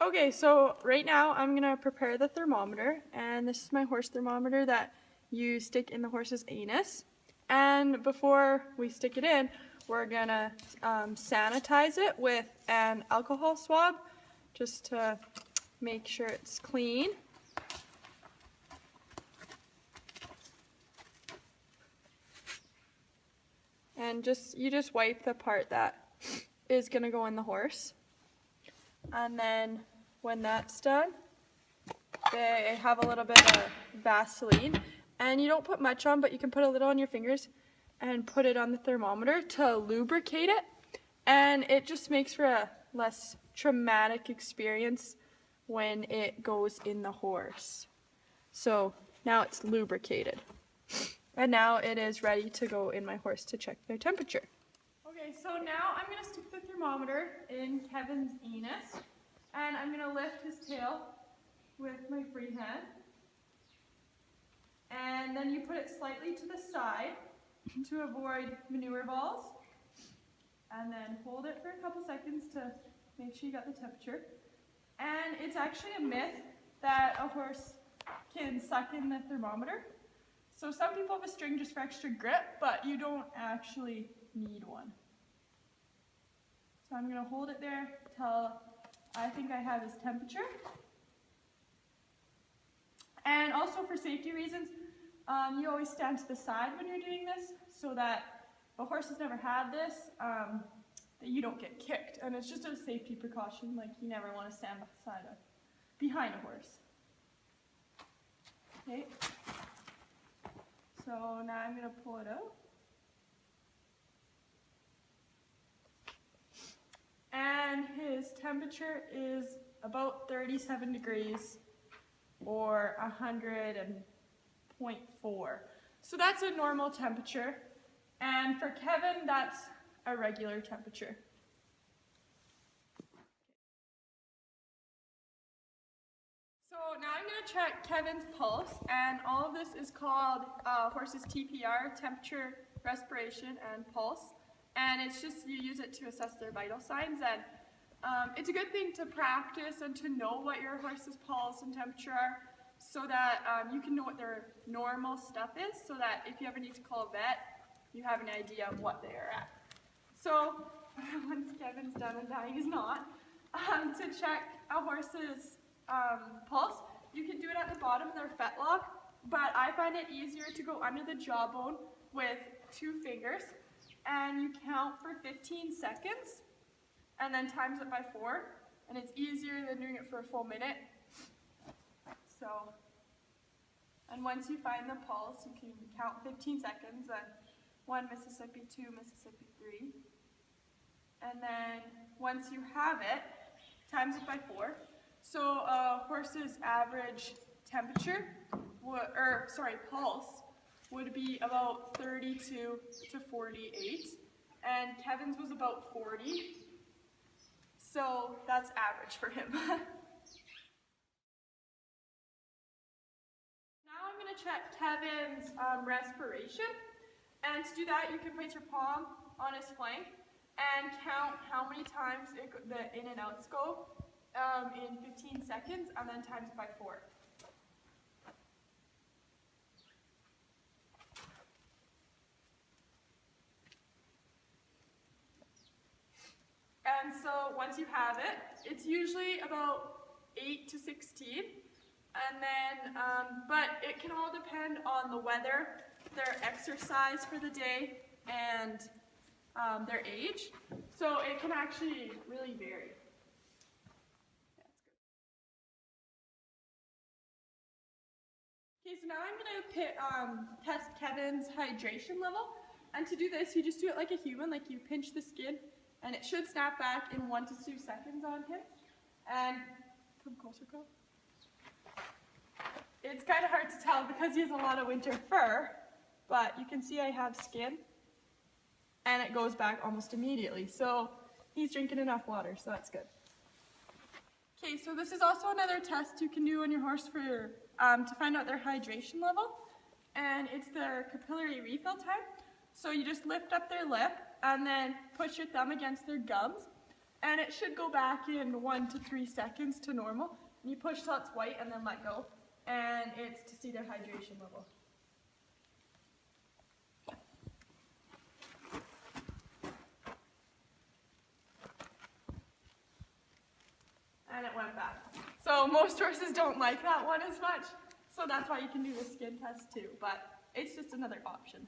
Okay, so right now I'm gonna prepare the thermometer, and this is my horse thermometer that you stick in the horse's anus. And before we stick it in, we're gonna sanitize it with an alcohol swab just to make sure it's clean. And you just wipe the part that is gonna go in the horse. And then when that's done, they have a little bit of Vaseline, and you don't put much on, but you can put a little on your fingers and put it on the thermometer to lubricate it, and it just makes for a less traumatic experience when it goes in the horse. So now it's lubricated, and now it is ready to go in my horse to check their temperature. Okay, so now I'm going to stick the thermometer in Kevin's anus, and I'm going to lift his tail with my free hand. And then you put it slightly to the side to avoid manure balls. And then hold it for a couple seconds to make sure you got the temperature. And it's actually a myth that a horse can suck in the thermometer. So some people have a string just for extra grip, but you don't actually need one. So I'm going to hold it there till I think I have his temperature. And also for safety reasons, you always stand to the side when you're doing this so that if a horse has never had this, that you don't get kicked. And it's just a safety precaution, like you never want to stand behind a horse. Okay, so now I'm going to pull it out. And his temperature is about 37 degrees or 100.4. So that's a normal temperature. And for Kevin, that's a regular temperature. So now I'm going to check Kevin's pulse, and all of this is called horse's TPR, temperature, respiration, and pulse. And it's just, you use it to assess their vital signs, and it's a good thing to practice and to know what your horse's pulse and temperature are so that you can know what their normal stuff is, so that if you ever need to call a vet, you have an idea of what they are at. So once Kevin's done, and now he's not, to check a horse's pulse, you can do it at the bottom of their fetlock, but I find it easier to go under the jawbone with 2 fingers. And you count for 15 seconds, and then times it by 4, and it's easier than doing it for a full minute. So, and once you find the pulse, you can count 15 seconds, and 1 Mississippi, 2 Mississippi, 3. And then once you have it, times it by 4. So a horse's average temperature, pulse, would be about 32 to 48, and Kevin's was about 40, so that's average for him. Now I'm going to check Kevin's respiration, and to do that you can place your palm on his flank and count how many times the in and outs go in 15 seconds, and then times it by 4. And so once you have it, it's usually about 8 to 16, and then, but it can all depend on the weather, their exercise for the day, and their age. So it can actually really vary. Okay, so now I'm going to test Kevin's hydration level, and to do this, you just do it like a human, like you pinch the skin, and it should snap back in 1 to 2 seconds on him. And come closer, Cole. It's kind of hard to tell because he has a lot of winter fur, but you can see I have skin, and it goes back almost immediately. So he's drinking enough water, so that's good. Okay, so this is also another test you can do on your horse for to find out their hydration level, and it's their capillary refill time. So you just lift up their lip and then push your thumb against their gums, and it should go back in 1 to 3 seconds to normal. And you push till it's white and then let go, and it's to see their hydration level. And it went back. So most horses don't like that one as much, so that's why you can do the skin test too, but it's just another option.